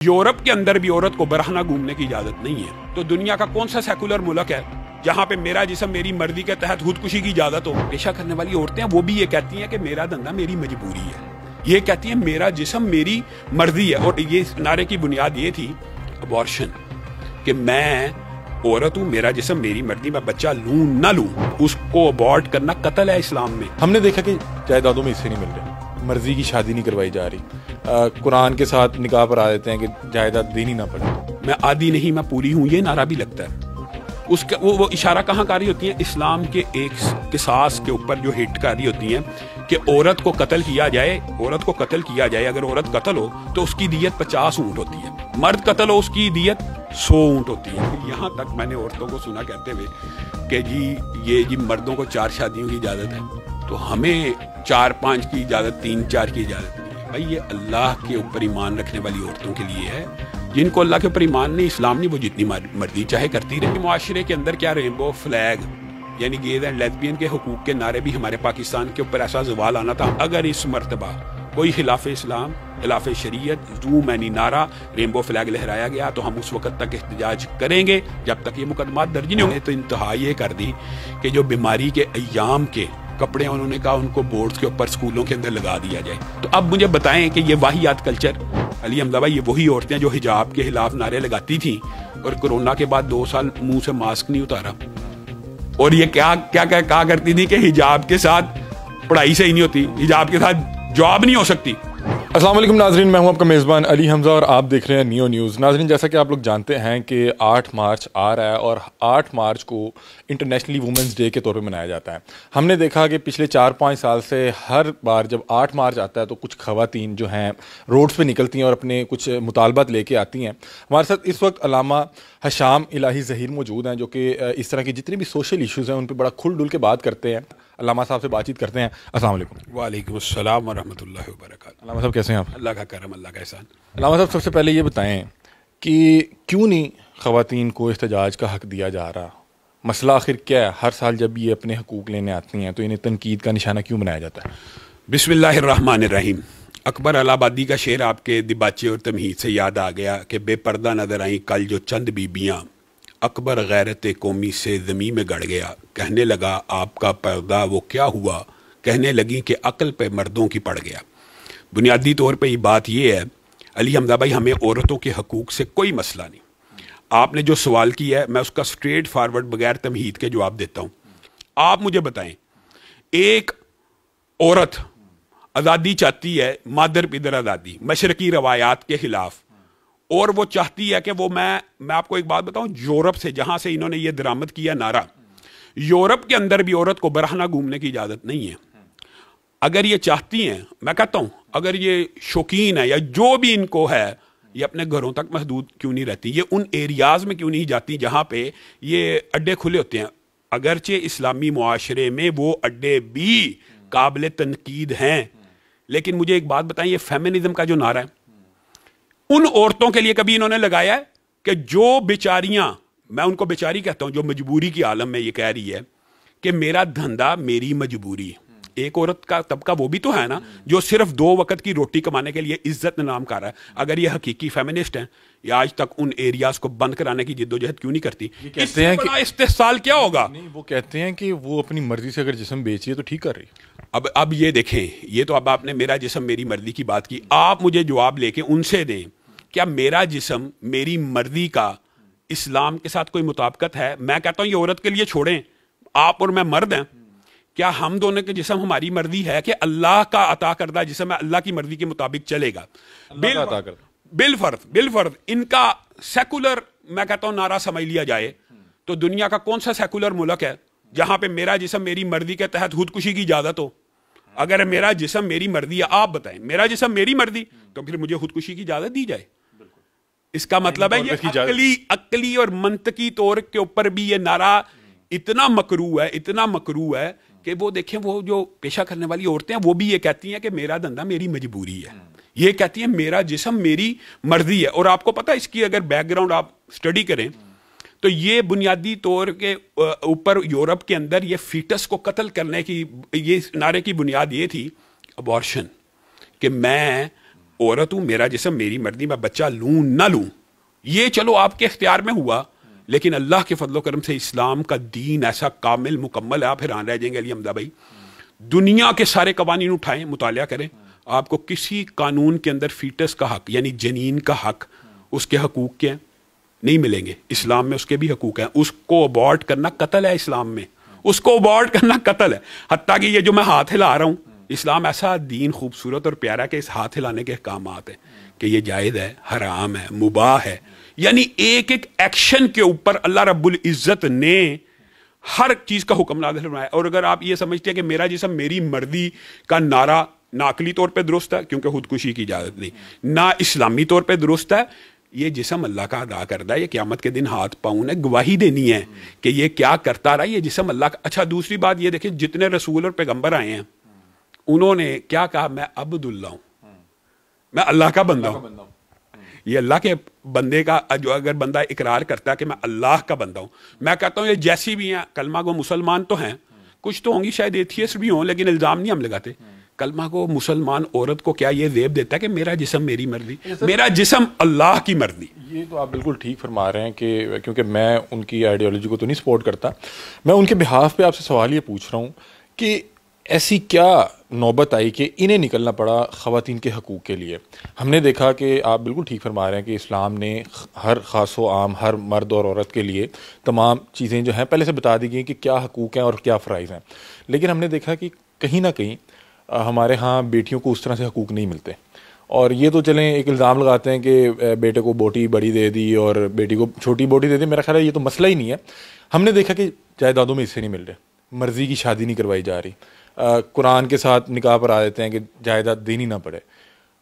Europe के अंदर भी औरत को बरहना घूमने की इजाजत नहीं है। तो दुनिया का कौन सा सेकुलर मुल्क है जहां पे मेरा जिस्म मेरी मर्जी के तहत खुदकुशी की इजाजत हो? पेशा करने वाली औरतें वो भी ये कहती हैं कि मेरा धंधा मेरी मजबूरी है, ये कहती हैं मेरा जिस्म मेरी मर्जी है। और ये नारे की बुनियाद ये थी अबॉर्शन, कि मैं औरत हूँ, मेरा जिस्म मेरी मर्जी, मैं बच्चा लूं ना लूं, उसको अबॉर्ट करना कत्ल है इस्लाम में। हमने देखा कि जायदादों में हिस्से नहीं मिल रहे, मर्जी की शादी नहीं करवाई जा रही, कुरान के साथ निकाह पर आ देते हैं कि जायदाद देनी ना पड़े। मैं आधी नहीं मैं पूरी हूँ, ये नारा भी लगता है। उसका वो इशारा कहाँ कर रही होती है? इस्लाम के एक किसास के ऊपर जो हिट कर रही होती है कि औरत को कत्ल किया जाए, औरत को कत्ल किया जाए, अगर औरत कत्ल हो तो उसकी दियत 50 ऊंट होती है, मर्द कत्ल हो उसकी दियत 100 ऊंट होती है। यहाँ तक मैंने औरतों को सुना कहते हुए कि जी मर्दों को 4 शादियों की इजाज़त है, तो हमें 4-5 की इजाज़त, 3-4 की इजाज़त नहीं है। भाई ये अल्लाह के ऊपर ईमान रखने वाली औरतों के लिए है, जिनको अल्लाह के ऊपर ईमान नहीं, इस्लाम नहीं, वो जितनी मर्जी चाहे करती रहे। मुआशरे के अंदर क्या रेनबो फ्लैग यानी गेज एंड लेस्बियन के हुकूक के नारे भी हमारे पाकिस्तान के ऊपर ऐसा जवाल आना था। अगर इस मर्तबा कोई खिलाफ इस्लाम, खिलाफ शरीयत, जू मैनी नारा, रेनबो फ्लैग लहराया गया तो हम उस वक्त तक एहतजाज करेंगे जब तक ये मुकदमात दर्ज नहीं होंगे। तो इंतहा ये कर दी कि जो बीमारी के अय्याम के कपड़े उन्होंने कहा उनको बोर्ड्स के ऊपर स्कूलों के अंदर लगा दिया जाए। तो अब मुझे बताएं कि ये वाहियात कल्चर, अली हमजा भाई, ये वही औरतें जो हिजाब के खिलाफ नारे लगाती थी और कोरोना के बाद 2 साल मुंह से मास्क नहीं उतारा, और ये क्या कहा करती थी कि हिजाब के साथ पढ़ाई सही नहीं होती, हिजाब के साथ जॉब नहीं हो सकती। अस्सलाम वालेकुम नाजरीन, मैं हूं आपका मेज़बान अली हमजा और आप देख रहे हैं नियो न्यूज़। नाजरीन, जैसा कि आप लोग जानते हैं कि 8 मार्च आ रहा है और 8 मार्च को इंटरनेशनल वुमेंस डे के तौर पे मनाया जाता है। हमने देखा कि पिछले 4-5 साल से हर बार जब 8 मार्च आता है तो कुछ ख़वातीन जो हैं रोड्स पे निकलती हैं और अपने कुछ मुतालबात लेके आती हैं। हमारे साथ इस वक्त अल्लामा हशाम इलाही ज़हीर मौजूद हैं, जो कि इस तरह की जितने भी सोशल इशूज़ हैं उन पर बड़ा खुल डुल के बात करते हैं। अल्लामा साहब से बातचीत करते हैं। अस्सलाम वालेकुम। वालेकुम अस्सलाम व रहमतुल्लाहि व बरकातहू। अल्लामा साहब कैसे हैं आप? अल्लाह का करम, अल्लाह का एहसान। अल्लामा साहब, सबसे पहले ये बताएं कि क्यों नहीं ख़वातीन को एहतजाज का हक़ दिया जा रहा? मसला आखिर क्या है? हर साल जब ये अपने हकूक़ लेने आती हैं तो इन्हें तनकीद का निशाना क्यों बनाया जाता है? बिस्मिल्लाहिर्रहमानिर्रहीम। अकबर अलाहाबादी का शेर आपके दिबाचे और तमहीद से याद आ गया कि बेपर्दा नजर आई कल जो चंद बीबियाँ, अकबर गैरत कौमी से ज़मीं में गड़ गया, कहने लगा आपका पर्दा वो क्या हुआ, कहने लगी कि अक्ल पे मर्दों की पड़ गया। बुनियादी तौर पे ये बात ये है अली हमजा भाई, हमें औरतों के हकूक़ से कोई मसला नहीं। आपने जो सवाल किया है मैं उसका स्ट्रेट फारवर्ड बगैर तमहीद के जवाब देता हूँ। आप मुझे बताएं, एक औरत आज़ादी चाहती है, मादर पिदर आज़ादी, मशरकी रवायात के ख़िलाफ़, और वो चाहती है कि वो मैं आपको एक बात बताऊं, यूरोप से जहां से इन्होंने ये दरामद किया नारा, यूरोप के अंदर भी औरत को बरहना घूमने की इजाज़त नहीं है। अगर ये चाहती हैं, मैं कहता हूं अगर ये शौकीन है या जो भी इनको है, ये अपने घरों तक महदूद क्यों नहीं रहती? ये उन एरियाज़ में क्यों नहीं जाती जहां पे ये अड्डे खुले होते हैं? अगरचे इस्लामी मुआशरे में वो अड्डे भी काबिल तनकीद हैं, लेकिन मुझे एक बात बताएं, ये फेमिनिज्म का जो नारा है उन औरतों के लिए कभी इन्होंने लगाया है कि जो बेचारियां, मैं उनको बेचारी कहता हूं, जो मजबूरी की आलम में ये कह रही है कि मेरा धंधा मेरी मजबूरी। एक औरत का तबका वो भी तो है ना जो सिर्फ 2 वक्त की रोटी कमाने के लिए इज्जत नाम कर रहा है। अगर ये हकीकी फेमिनिस्ट हैं, ये आज तक उन एरियाज को बंद कराने की जिद्दोजहद क्यों नहीं करती? कहते हैं कि इस्तेहसाल क्या होगा? नहीं, वो कहते हैं कि वो अपनी मर्जी से अगर जिस्म बेचिए तो ठीक कर रही है। अब ये देखें, ये तो अब आपने मेरा जिस्म मेरी मर्जी की बात की, आप मुझे जवाब लेके उनसे दें, क्या मेरा जिस्म मेरी मर्जी का इस्लाम के साथ कोई मुताबिकत है? मैं कहता हूं ये औरत के लिए छोड़ें, आप और मैं मर्द हैं, क्या हम दोनों के जिस्म हमारी मर्जी है कि अल्लाह का अता करदा जिस्म है अल्लाह की मर्जी के मुताबिक चलेगा? बिल फर्ज इनका सेकुलर, मैं कहता हूं नारा समझ लिया जाए तो दुनिया का कौन सा सेकुलर मुल्क है जहां पे मेरा जिस्म मेरी मर्जी के तहत खुदकुशी की इजाजत हो? अगर मेरा जिस्म मेरी मर्जी है, आप बताएं, मेरा जिस्म मेरी मर्जी, तो फिर मुझे खुदकुशी की इजाजत दी जाए। इसका मतलब है ये अकली और मंतकी तौर के ऊपर भी ये नारा इतना मकरू है कि वो देखें, वो जो पेशा करने वाली औरतें हैं वो भी ये कहती हैं कि मेरा धंधा मेरी मजबूरी है, ये कहती हैं मेरा जिस्म मेरी मर्जी है। और आपको पता है इसकी अगर बैकग्राउंड आप स्टडी करें तो ये बुनियादी तौर के ऊपर यूरोप के अंदर ये फीटस को कत्ल करने की, ये नारे की बुनियाद ये थी अबॉर्शन, कि मैं औरत हूं, मेरा जिस्म मेरी मर्जी, मैं बच्चा लूं ना लूं, ये चलो आपके इख्तियार में हुआ, लेकिन अल्लाह के फजलो करम से इस्लाम का दीन ऐसा कामिल मुकम्मल है। आप हैरान रह जाएंगे अली हमदा भाई, दुनिया के सारे कवानीन उठाएं, मुतालिया करें, आपको किसी कानून के अंदर फीटस का हक यानी जनीन का हक, उसके हकूक क्या हैं, नहीं मिलेंगे। इस्लाम में उसके भी हकूक हैं। उसको अबॉर्ट करना कत्ल है इस्लाम में, उसको अबॉर्ट करना कत्ल है। हत्ता कि ये जो मैं हाथ हिला रहा हूं, इस्लाम ऐसा दीन खूबसूरत और प्यारा है कि इस हाथ हिलाने के अहकामात हैं कि ये जायज़ है, हराम है, मुबाह है, यानी एक एक एक्शन के ऊपर अल्लाह रब्बुल इज्जत ने हर चीज का हुक्म नाज़िल फरमाया। और अगर आप ये समझते हैं कि मेरा जिस्म मेरी मर्जी का नारा ना अकली तौर पे दुरुस्त है, क्योंकि खुदकुशी की इजाजत नहीं, ना इस्लामी तौर पे दुरुस्त है, ये जिस्म अल्लाह का अदा करता है, ये क़यामत के दिन हाथ पाँव ने गवाही देनी है कि ये क्या करता रहा, ये जिस्म अल्लाह का। अच्छा, दूसरी बात ये देखिए, जितने रसूल और पैगंबर आए हैं उन्होंने क्या कहा, मैं अब्दुल्लाह हूं, मैं अल्लाह का बंदा हूं। ये अल्लाह के बंदे का जो अगर बंदा इकरार करता है कि मैं अल्लाह का बंदा हूं, मैं कहता हूं ये जैसी भी हैं कलमा को मुसलमान तो हैं, कुछ तो होंगी शायद एथियस्ट भी हों, लेकिन इल्जाम नहीं हम लगाते। कलमा को मुसलमान औरत को क्या ये ज़ेब देता है कि मेरा जिस्म मेरी मर्जी, मेरा जिस्म अल्लाह की मर्जी। ये तो आप बिल्कुल ठीक फरमा रहे हैं कि क्योंकि मैं उनकी आइडियोलॉजी को तो नहीं सपोर्ट करता, मैं उनके बिहाफ पे आपसे सवाल ये पूछ रहा हूँ कि ऐसी क्या नौबत आई कि इन्हें निकलना पड़ा ख़वातीन के हकूक़ के लिए। हमने देखा कि आप बिल्कुल ठीक फरमा रहे हैं कि इस्लाम ने हर ख़ास व आम, हर मर्द और औरत के लिए तमाम चीज़ें जो हैं पहले से बता दी गई कि क्या हकूक़ हैं और क्या फ़राइज़ हैं, लेकिन हमने देखा कि कहीं ना कहीं हमारे यहाँ बेटियों को उस तरह से हकूक़ नहीं मिलते। और ये तो चलें एक इल्ज़ाम लगाते हैं कि बेटे को बोटी बड़ी दे दी और बेटी को छोटी बोटी दे दी, मेरा ख्याल है ये तो मसला ही नहीं है। हमने देखा कि जायदादों में हिस्से नहीं मिल रहे, मर्ज़ी की शादी नहीं करवाई जा रही, कुरान के साथ निकाह पर आ देते हैं कि जायदाद देनी ना पड़े।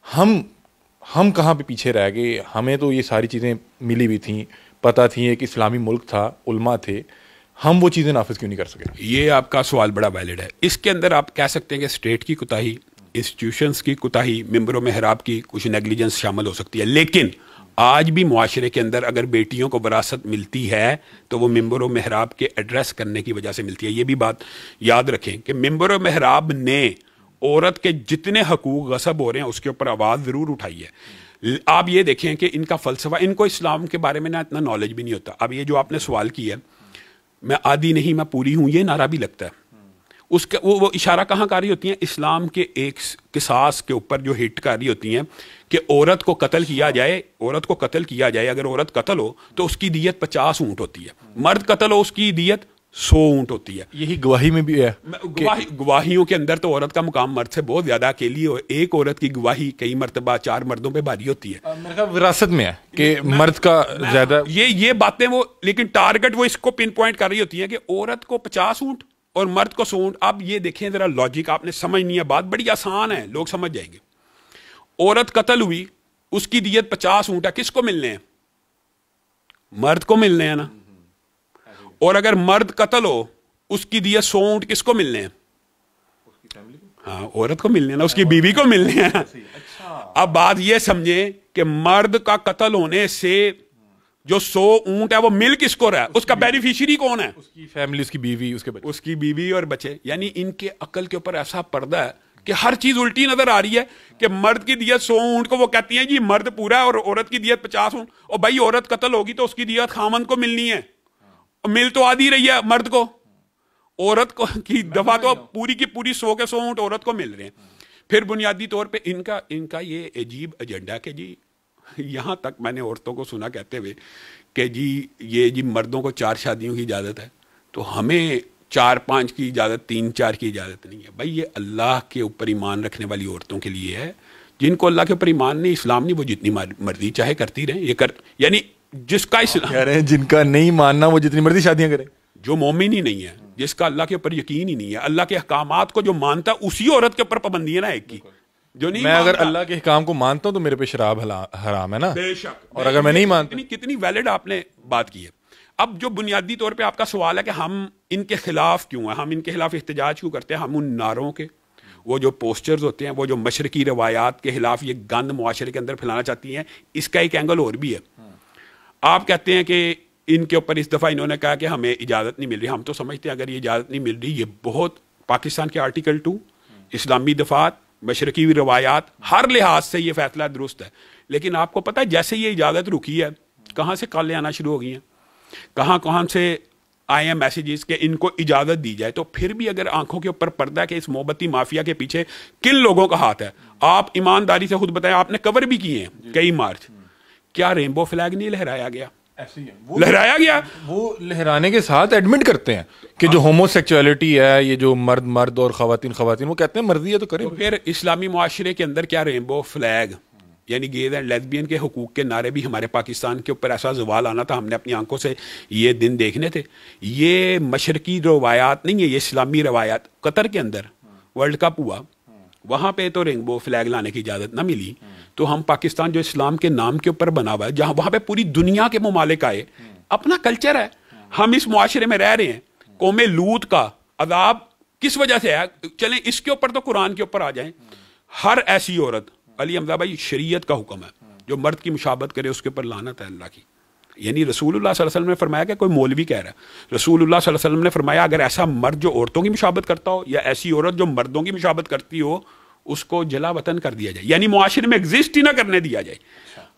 हम कहाँ पे पीछे रह गए? हमें तो ये सारी चीज़ें मिली हुई थी, पता थी एक इस्लामी मुल्क था, उल्मा थे, हम वो चीज़ें नाफिज क्यों नहीं कर सके? ये आपका सवाल बड़ा वैलिड है। इसके अंदर आप कह सकते हैं कि स्टेट की कोताही, इंस्टीट्यूशंस की कोताही, मेंबरों मेहराब की कुछ नेग्लिजेंस शामिल हो सकती है, लेकिन आज भी मुआशरे के अंदर अगर बेटियों को विरासत मिलती है तो वो मेंबरों मेहराब के एड्रेस करने की वजह से मिलती है। ये भी बात याद रखें कि मेंबरों मेहराब ने औरत के जितने हकूक गसब हो रहे हैं उसके ऊपर आवाज़ ज़रूर उठाई है। आप ये देखें कि इनका फ़लसफ़ा, इनको इस्लाम के बारे में ना इतना नॉलेज भी नहीं होता। अब ये जो आपने सवाल किया, मैं आधी नहीं मैं पूरी हूँ, ये नारा भी लगता है। उसके वो इशारा कहाँ कर रही होती हैं? इस्लाम के एक किसास के ऊपर जो हिट कर रही होती हैं कि औरत को कत्ल किया जाए, औरत को कत्ल किया जाए, अगर औरत कत्ल हो तो उसकी दियत 50 ऊँट होती है, मर्द कत्ल हो उसकी दियत 100 ऊँट होती है। यही गवाही में भी है। गवाहियों के अंदर तो औरत का मुकाम मर्द से बहुत ज्यादा, अकेली एक औरत की गवाही कई मरतबा 4 मर्दों पे भारी होती है। मेरे ख्याल विरासत में है कि मर्द का ज्यादा ये बातें वो, लेकिन टारगेट वो इसको पिन पॉइंट कर रही होती है कि औरत को 50 ऊँट और मर्द को 100 ऊँट। अब ये देखें जरा लॉजिक, आपने समझनी है, बात बड़ी आसान है, लोग समझ जाएंगे। औरत कत्ल हुई, उसकी दियत 50 ऊँट है, किसको मिलने हैं? मर्द को मिलने हैं ना। और अगर मर्द कत्ल हो उसकी दियत 100 ऊँट किसको मिलने हैं? हाँ, औरत को मिलने हैं ना, उसकी बीवी को मिलने हैं। अब बात ये समझे कि मर्द का कत्ल होने से जो 100 ऊँट है वो मिल किसको रहा है? उसका बेनिफिशियरी कौन है? उसकी फैमिली, उसकी बीवी, उसके बच्चे, उसकी बीवी और बच्चे। यानी इनके अकल के ऊपर ऐसा पर्दा है कि हर चीज उल्टी नजर आ रही है कि मर्द की दियत 100 ऊँट को वो कहती है जी मर्द पूरा है और औरत की दियत 50 ऊँट। और भाई औरत कत्ल होगी तो उसकी दियत खामंद को मिलनी है, मिल तो आधी रही है मर्द को, औरत को की दफा तो पूरी की पूरी 100 के 100 ऊँट औरत को मिल रहे हैं। फिर बुनियादी तौर पे इनका ये अजीब एजेंडा कि जी, यहाँ तक मैंने औरतों को सुना कहते हुए कि जी ये जी मर्दों को 4 शादियों की इजाज़त है तो हमें 4-5 की इजाज़त, 3-4 की इजाज़त नहीं है। भाई ये अल्लाह के ऊपर ईमान रखने वाली औरतों के लिए है, जिनको अल्लाह के ऊपर ईमान नहीं, इस्लाम नहीं, वो जितनी मर्जी चाहे करती रहें। ये कर यानी जिसका इस्लाम कह रहे हैं जिनका नहीं मानना वो जितनी मर्जी शादियां करे, जो मोमिन ही नहीं है, जिसका अल्लाह के ऊपर यकीन ही नहीं है, अल्लाह के अहकामात को जो मानता है, उसी औरत के ऊपर पाबंदी है ना एक की। जो नहीं, मैं अगर अल्लाह के अहकाम को मानता हूं तो मेरे पे शराब हराम है ना, बेशक। और अगर मैं नहीं मानता, कितनी वैलिड आपने बात की है। अब जो बुनियादी तौर पे आपका सवाल है कि हम इनके खिलाफ क्यों हैं, हम इनके खिलाफ एहतजाज क्यों करते हैं, हम उन नारों के, वो जो पोस्टर्स होते हैं, वो जो मशरकी रवायात के खिलाफ ये गंद मुआशरे के अंदर फैलाना चाहती हैं, इसका एक एंगल और भी है। आप कहते हैं कि इनके ऊपर इस दफ़ा इन्होंने कहा कि हमें इजाज़त नहीं मिल रही। हम तो समझते हैं अगर ये इजाज़त नहीं मिल रही, ये बहुत पाकिस्तान के आर्टिकल 2 इस्लामी दफात मशरकी रवायात, हर लिहाज से ये फैसला दुरुस्त है। लेकिन आपको पता है जैसे ये इजाज़त रुकी है, कहाँ से कॉलें आना शुरू हो गई हैं, कहाँ कहाँ से आए हैं मैसेजेस के इनको इजाज़त दी जाए। तो फिर भी अगर आंखों के ऊपर पर्दा है कि इस मोहब्बती माफिया के पीछे किन लोगों का हाथ है, आप ईमानदारी से खुद बताएं, आपने कवर भी किए हैं कई मार्च, क्या रेनबो फ्लैग नहीं लहराया गया? ऐसे ही है, लहराया गया। वो लहराने के साथ एडमिट करते हैं कि जो होमोसेक्सुअलिटी है, ये जो मर्द मर्द और खवातीन खवातीन, वो कहते हैं मर्जी है तो करें। तो फिर इस्लामी मुआशरे के अंदर क्या रेनबो फ्लैग यानी गेज एंड लेस्बियन के हुकूक के नारे भी हमारे पाकिस्तान के ऊपर ऐसा जवाल आना था, हमने अपनी आंखों से ये दिन देखने थे। ये मशरकी रवायात नहीं है, ये इस्लामी रवायात। कतर के अंदर वर्ल्ड कप हुआ, वहाँ पे तो रेनबो फ्लैग लाने की इजाज़त ना मिली, तो हम पाकिस्तान जो इस्लाम के नाम के ऊपर बना हुआ है, जहाँ वहाँ पे पूरी दुनिया के मुमालिक आए, अपना कल्चर है, हम इस मुआशरे में रह रहे हैं। कौमे लूत का अदाब किस वजह से है? चलें इसके ऊपर तो कुरान के ऊपर आ जाएं। हर ऐसी औरत, अली हमजा भाई, शरीयत का हुक्म है, जो मर्द की मुशाबत करे उसके ऊपर लानत है अल्लाह की। यानी रसूलुल्लाह सल्लल्लाहु अलैहि वसल्लम ने फरमाया कि कोई मौलवी कह रहा है, रसूलुल्लाह सल्लल्लाहु अलैहि वसल्लम ने फरमाया अगर ऐसा मर्द जो औरतों की मुशाबत करता हो या ऐसी औरत जो मर्दों की मुशाबत करती हो, उसको जला वतन कर दिया जाए, यानी मुआशरे में एग्जिस्ट ही ना करने दिया जाए।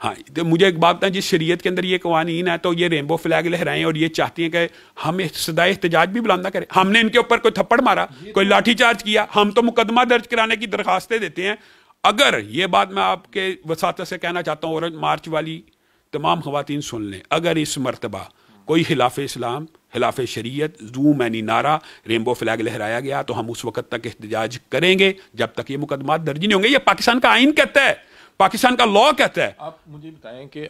हाँ, तो मुझे एक बात है, जिस शरीयत के अंदर ये कवानीन है, तो ये रेनबो फ्लैग लहराएं और ये चाहती हैं कि हम सदाए एहतजाज भी बुलंदा करें। हमने इनके ऊपर कोई थप्पड़ मारा, कोई लाठीचार्ज किया, हम तो मुकदमा दर्ज कराने की दरखास्तें देते हैं। अगर ये बात मैं आपके वसात से कहना चाहता हूँ, और मार्च वाली तमाम खवातीन सुन लें, अगर इस मरतबा कोई खिलाफ इस्लाम, खिलाफ शरीयत, जू मैनी नारा, रेनबो फ्लैग लहराया गया, तो हम उस वक्त तक एहतजाज करेंगे जब तक ये मुकदमात दर्ज नहीं होंगे। ये पाकिस्तान का आइन कहता है, पाकिस्तान का लॉ कहता है। आप मुझे बताएं कि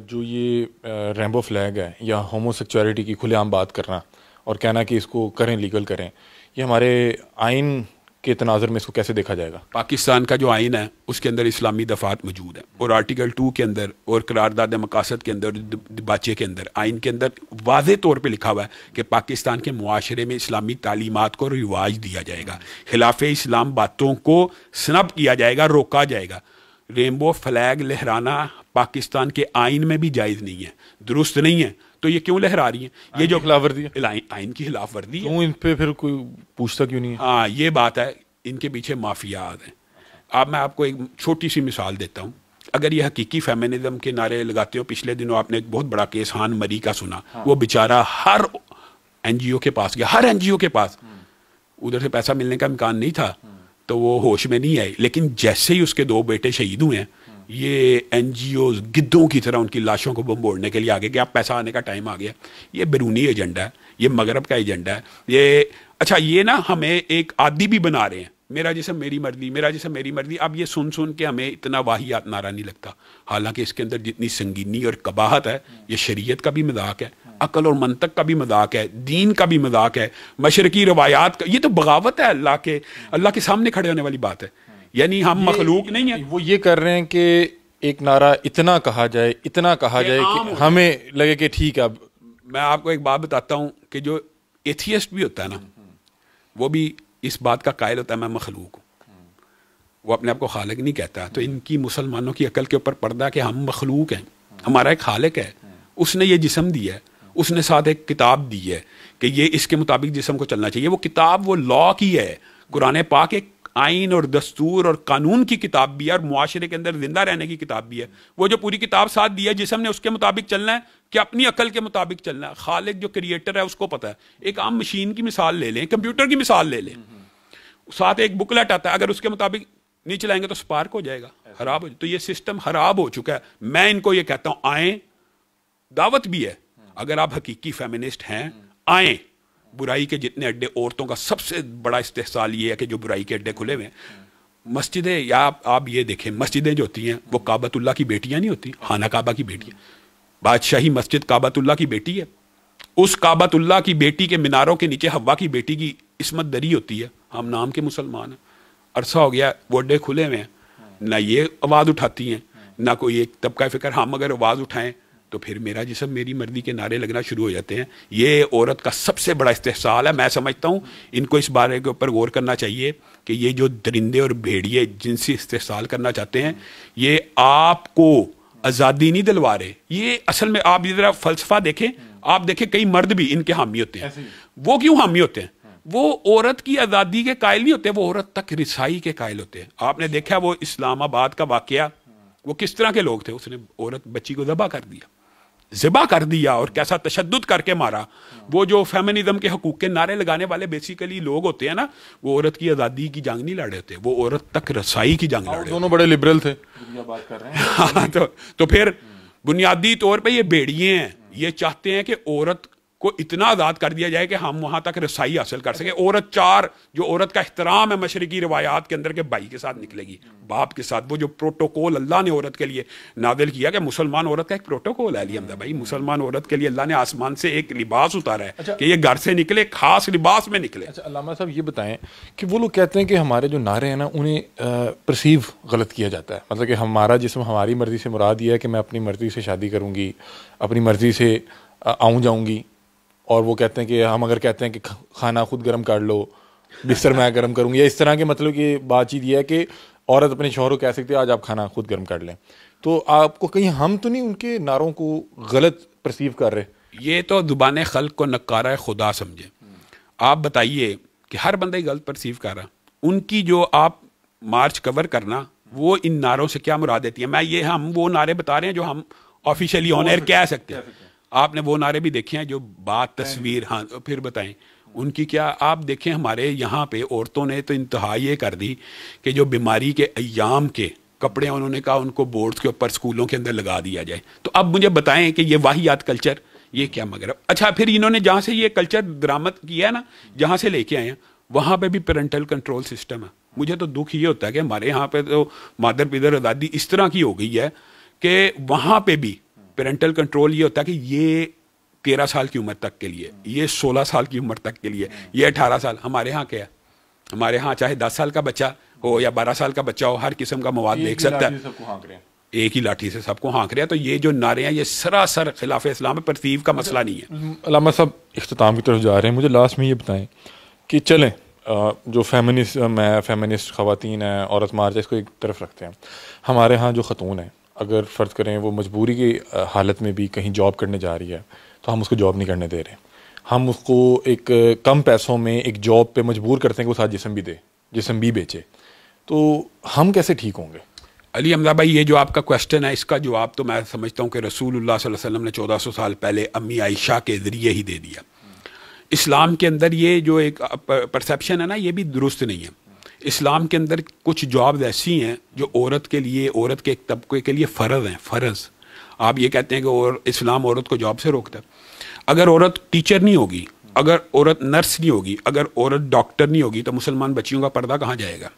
जो ये रेनबो फ्लैग है या होमोसेक्सुअलिटी की खुलेआम बात करना और कहना कि इसको करें, लीगल करें, ये हमारे आइन के तनाजुर में इसको कैसे देखा जाएगा? पाकिस्तान का जो आइन है उसके अंदर इस्लामी दफात मौजूद है, और आर्टिकल 2 के अंदर और करारदाद मकासद के अंदर, दिबाचे के अंदर, आइन के अंदर वाज़े तौर पे लिखा हुआ है कि पाकिस्तान के मुआशरे में इस्लामी तालीमात को रिवाज दिया जाएगा, खिलाफ इस्लाम बातों को स्नब किया जाएगा, रोका जाएगा। रेनबो फ्लैग लहराना पाकिस्तान के आइन में भी जायज़ नहीं है, दुरुस्त नहीं है, तो ये क्यों लहरा रही है? ये जो खिलाफ वर्दी है, आइन की खिलाफ वर्दी है। क्यों इन पे फिर कोई पूछता क्यों नहीं है? हाँ, ये बात है, इनके पीछे माफियात हैं। अब मैं आपको एक छोटी सी मिसाल देता हूँ। अगर ये हकीकी फेमिनिज्म के नारे लगाते हो, पिछले दिनों आपने एक बहुत बड़ा केस हान मरी का सुना। हाँ। वो बेचारा हर एनजीओ के पास गया, हर एनजीओ के पास, उधर से पैसा मिलने का इम्कान नहीं था, तो वो होश में नहीं आई। लेकिन जैसे ही उसके 2 बेटे शहीद हुए हैं, ये एनजीओ गिद्धों की तरह उनकी लाशों को बमोड़ने के लिए आगे गया। पैसा आने का टाइम आ गया। ये बैरूनी एजेंडा है, ये मगरब का एजेंडा है। ये अच्छा, ये ना हमें एक आदी भी बना रहे हैं, मेरा जिसम मेरी मर्जी, मेरा जिसम मेरी मर्जी। अब ये सुन सुन के हमें इतना वाहियात नारा नहीं लगता, हालांकि इसके अंदर जितनी संगीनी और कबाहत है, ये शरीयत का भी मजाक है, अकल और मंतक का भी मजाक है, दीन का भी मजाक है, मशरकी रवायात का। ये तो बगावत है, अल्लाह के सामने खड़े होने वाली बात है। यानी हम मखलूक नहीं है। वो ये कर रहे हैं कि एक नारा इतना कहा जाए, इतना कहा जाए कि हमें लगे कि ठीक है। अब मैं आपको एक बात बताता हूँ कि जो एथियस्ट भी होता है ना, वो भी इस बात का कायल होता है मैं मखलूक हूँ, वो अपने आप को खालिक नहीं कहता। तो इनकी मुसलमानों की अकल के ऊपर पर्दा कि हम मखलूक हैं, हमारा एक खालिक है, उसने ये जिस्म दिया है, उसने साथ एक किताब दी है कि ये इसके मुताबिक जिस्म को चलना चाहिए। वो किताब वो लॉ की है, कुरान पाक एक आइन और दस्तूर और कानून की किताब भी है, और मुआशरे के अंदर जिंदा रहने की किताब भी है। वो जो पूरी किताब साथ दी है, जिस्म ने उसके मुताबिक चलना है कि अपनी अकल के मुताबिक चलना है। खालिक जो क्रिएटर है उसको पता है। एक आम मशीन की मिसाल ले लें, कंप्यूटर की मिसाल ले लें, साथ एक बुकलेट आता है, अगर उसके मुताबिक नहीं चलाएंगे तो स्पार्क हो जाएगा, खराब हो जाएगा। तो ये सिस्टम खराब हो चुका है। मैं इनको ये कहता हूं, आए, दावत भी है, अगर आप हकीकी फेमिनिस्ट हैं आए। बुराई के जितने अड्डे, औरतों का सबसे बड़ा इस्तेहसाल ये है कि जो बुराई के अड्डे खुले हुए हैं, मस्जिदें, या आप ये देखें, मस्जिदें जो होती हैं वो काबतुल्लाह की बेटियां नहीं होती, खाना काबा की बेटियां। बादशाही मस्जिद काबतुल्लाह की बेटी है, उस काबतुल्लाह की बेटी के मीनारों के नीचे हव्वा की बेटी की इस्मत दरी होती है। हम नाम के मुसलमान हैं, अरसा हो गया वो अड्डे खुले हुए हैं, ना ये आवाज़ उठाती हैं, ना कोई एक तबका फिक्र। हम अगर आवाज़ उठाएं तो फिर मेरा जिस्म मेरी मर्जी के नारे लगना शुरू हो जाते हैं। ये औरत का सबसे बड़ा इस्तेहसाल है। मैं समझता हूँ इनको इस बारे के ऊपर गौर करना चाहिए कि ये जो दरिंदे और भेड़िए जिनसी इस्तेहसाल करना चाहते हैं, ये आपको आज़ादी नहीं दिलवा रहे। ये असल में आप ये जरा फलसफा देखें, आप देखें कई मर्द भी इनके हामी होते हैं। वो क्यों हामी होते हैं? वो औरत की आज़ादी के कायल नहीं होते, वो औरत तक रिसाई के कायल होते हैं। आपने देखा वो इस्लामाबाद का वाकया, वो किस तरह के लोग थे, उसने औरत बच्ची को ज़िबा कर दिया और कैसा तशद्दुद करके मारा। वो जो फेमिनिज्म के हकूक़ के नारे लगाने वाले बेसिकली लोग होते हैं ना, वो औरत की आज़ादी की जंग नहीं लड़े होते, वो औरत तक रसाई की जंग लड़े। दोनों बड़े लिबरल थे, बात कर रहे हैं। हाँ, तो फिर बुनियादी तौर पे ये भेड़िए हैं, ये चाहते हैं कि औरत को इतना आज़ाद कर दिया जाए कि हम वहाँ तक रसाई हासिल कर सके। जो औरत का एहतराम है मशरकी रिवायात के अंदर के भाई के साथ निकलेगी, बाप के साथ। वो जो प्रोटोकॉल अल्लाह ने औरत के लिए नादिल किया कि मुसलमान औरत का एक प्रोटोकॉल है, अली हमदा भाई, मुसलमान औरत के लिए अल्लाह ने आसमान से एक लिबास उतारा है। अच्छा, कि ये घर से निकले, खास लिबास में निकले। अच्छा अल्लामा साहब ये बताएं कि वो लोग कहते हैं कि हमारे जो नारे हैं ना, उन्हें परसीव गलत किया जाता है। मतलब कि हमारा जिस्म हमारी मर्जी से मुराद ये है कि मैं अपनी मर्जी से शादी करूँगी, अपनी मर्जी से आऊँ जाऊँगी। और वो कहते हैं कि हम अगर कहते हैं कि खाना खुद गर्म कर लो, बिस्तर मैं गर्म करूँगी, या इस तरह के मतलब की बातचीत ये है कि औरत अपने शौहर को कह सकती है आज आप खाना खुद गर्म कर लें। तो आपको कहीं हम तो नहीं उनके नारों को गलत परसीव कर रहे? ये तो ज़ुबान खल्क को नकारा खुदा समझे। आप बताइए कि हर बंदा ही गलत परसीव कर रहा। उनकी जो आप मार्च कवर करना, वो इन नारों से क्या मुराद देती है? हम वो नारे बता रहे हैं जो हम ऑफिशियली ऑन एयर कह सकते हैं। आपने वो नारे भी देखे हैं जो बात तस्वीर, हाँ फिर बताएं उनकी क्या। आप देखें हमारे यहाँ पे औरतों ने तो इंतहा ये कर दी कि जो बीमारी के अय्याम के कपड़े उन्होंने कहा उनको बोर्ड्स के ऊपर स्कूलों के अंदर लगा दिया जाए। तो अब मुझे बताएं कि ये वाहियात कल्चर, ये क्या मगर। अच्छा, फिर इन्होंने जहाँ से ये कल्चर दरामद किया है ना, जहाँ से लेके आए हैं, वहाँ पे भी पेरेंटल कंट्रोल सिस्टम है। मुझे तो दुख ये होता है कि हमारे यहाँ पे तो मादर पिदर आज़ादी इस तरह की हो गई है कि वहाँ पे भी पेरेंटल कंट्रोल ये होता है कि ये 13 साल की उम्र तक के लिए, ये 16 साल की उम्र तक के लिए, ये 18 साल। हमारे यहाँ क्या है? हमारे यहाँ चाहे 10 साल का बच्चा हो या 12 साल का बच्चा हो, हर किस्म का मवाद देख सकता है। एक ही लाठी से सबको हाँक रहे हैं। तो ये जो नारे हैं ये सरासर खिलाफ इस्लाम है, परतीव का मसला नहीं है। अल्लामा साहब इख्तिताम की तरफ जा रहे हैं, मुझे लास्ट में ये बताएं कि चलें जो फेमिनिस्ट ख़वातीन हैं, औरत मार्च है, इसको एक तरफ रखते हैं। हमारे यहाँ जो ख़तून हैं, अगर फ़र्ज़ करें वो मजबूरी की हालत में भी कहीं जॉब करने जा रही है, तो हम उसको जॉब नहीं करने दे रहे। हम उसको एक कम पैसों में एक जॉब पे मजबूर करते हैं कि वो साथ जिस्म भी दे, जिस्म भी बेचे। तो हम कैसे ठीक होंगे? अली हमजा भाई, ये जो आपका क्वेश्चन है, इसका जवाब तो मैं समझता हूँ कि रसूलुल्लाह सल्लल्लाहु अलैहि वसल्लम ने 1400 साल पहले अम्मी आयशा के ज़रिए ही दे दिया। इस्लाम के अंदर ये जो एक परसेप्शन है ना, ये भी दुरुस्त नहीं है। इस्लाम के अंदर कुछ जॉब्स ऐसी हैं जो औरत के लिए, औरत के एक तबके के लिए फ़र्ज़ हैं। फ़र्ज़ आप ये कहते हैं कि इस्लाम औरत को जॉब से रोकता है। अगर औरत टीचर नहीं होगी, अगर औरत नर्स नहीं होगी, अगर औरत डॉक्टर नहीं होगी, तो मुसलमान बच्चियों का पर्दा कहाँ जाएगा?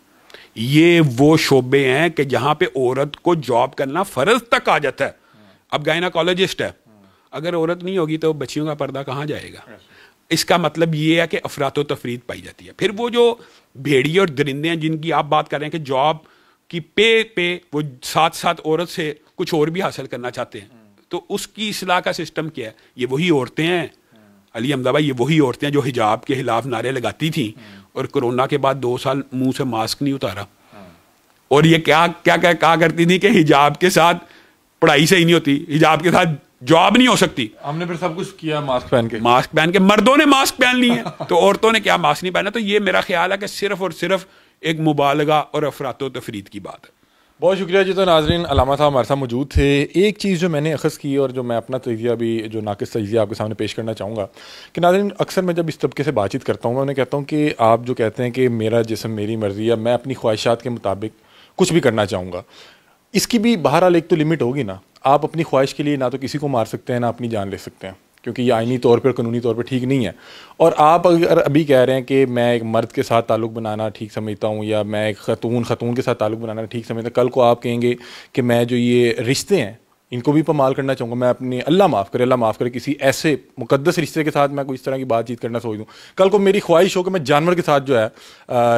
ये वो शोबे हैं कि जहाँ पे औरत को जॉब करना फ़र्ज़ तक आ जाता है। अब गायनाकोलॉजिस्ट है, अगर औरत नहीं होगी तो बच्चियों का पर्दा कहाँ जाएगा? इसका मतलब ये है कि अफरातो तफरीद पाई जाती है। फिर वो जो भेड़िए और दरिंदे हैं जिनकी आप बात कर रहे हैं कि जॉब की पे वो साथ साथ औरत से कुछ और भी हासिल करना चाहते हैं, तो उसकी इस्लाह का सिस्टम क्या है? ये वही औरतें हैं अली हमदा भाई, ये वही औरतें हैं जो हिजाब के खिलाफ नारे लगाती थी और कोरोना के बाद 2 साल मुंह से मास्क नहीं उतारा। और ये क्या क्या क्या कहा करती थी कि हिजाब के साथ पढ़ाई सही नहीं होती, हिजाब के साथ जॉब नहीं हो सकती। हमने फिर सब कुछ किया मास्क पहन के मर्दों ने मास्क पहन लिए हैं तो औरतों ने क्या मास्क नहीं पहना? तो ये मेरा ख्याल है कि सिर्फ और सिर्फ एक मुबालगा और अफरातो तफरीद की बात है। बहुत शुक्रिया जी। तो नाज़रीन, अल्लामा साहब हमारे साथ मौजूद थे। एक चीज़ जो मैंने अखज़ की और जो मैं अपना तजिया भी, जो नाक़िस तजिया आपके सामने पेश करना चाहूँगा कि नाज़रीन, अक्सर मैं जब इस तबके से बातचीत करता हूँ, मैं उन्हें कहता हूँ कि आप जो कहते हैं कि मेरा जिस्म मेरी मर्ज़ी, या मैं अपनी ख्वाहिशात के मुताबिक कुछ भी करना चाहूँगा, इसकी भी बहरहाल एक तो लिमिट होगी ना। आप अपनी ख्वाहिश के लिए ना तो किसी को मार सकते हैं, ना अपनी जान ले सकते हैं, क्योंकि ये आइनी तौर पर, कानूनी तौर पर ठीक नहीं है। और आप अगर अभी कह रहे हैं कि मैं एक मर्द के साथ ताल्लुक़ बनाना ठीक समझता हूँ, या मैं एक ख़तून के साथ ताल्लुक़ बनाना ठीक समझता हूँ, कल को आप कहेंगे कि मैं जो ये रिश्ते हैं इनको भी पामाल करना चाहूँगा, मैं अपने अल्लाह माफ़ करे किसी ऐसे मुक़द्दस रिश्ते के साथ मैं कोई इस तरह की बातचीत करना सोच दूँ, कल को मेरी ख्वाहिश हो कि मैं जानवर के साथ जो है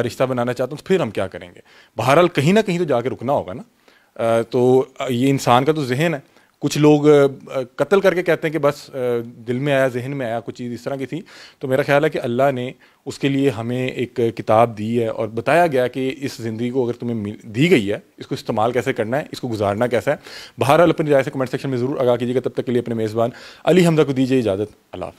रिश्ता बनाना चाहता हूँ, तो फिर हम क्या करेंगे? बहरहाल कहीं ना कहीं तो जाके रुकना होगा ना। तो ये इंसान का तो जहन है। कुछ लोग कत्ल करके कहते हैं कि बस दिल में आया, जहन में आया, कुछ चीज़ इस तरह की थी। तो मेरा ख्याल है कि अल्लाह ने उसके लिए हमें एक किताब दी है और बताया गया कि इस ज़िंदगी को अगर तुम्हें दी गई है, इसको इस्तेमाल कैसे करना है, इसको गुजारना कैसा है। बहरहाल अपनी राय से कमेंट सेक्शन में ज़रूर आगाह कीजिएगा। तब तक के लिए अपने मेज़बान अली हमजा को दीजिए इजाज़त। अल्लाह हाफ़िज़।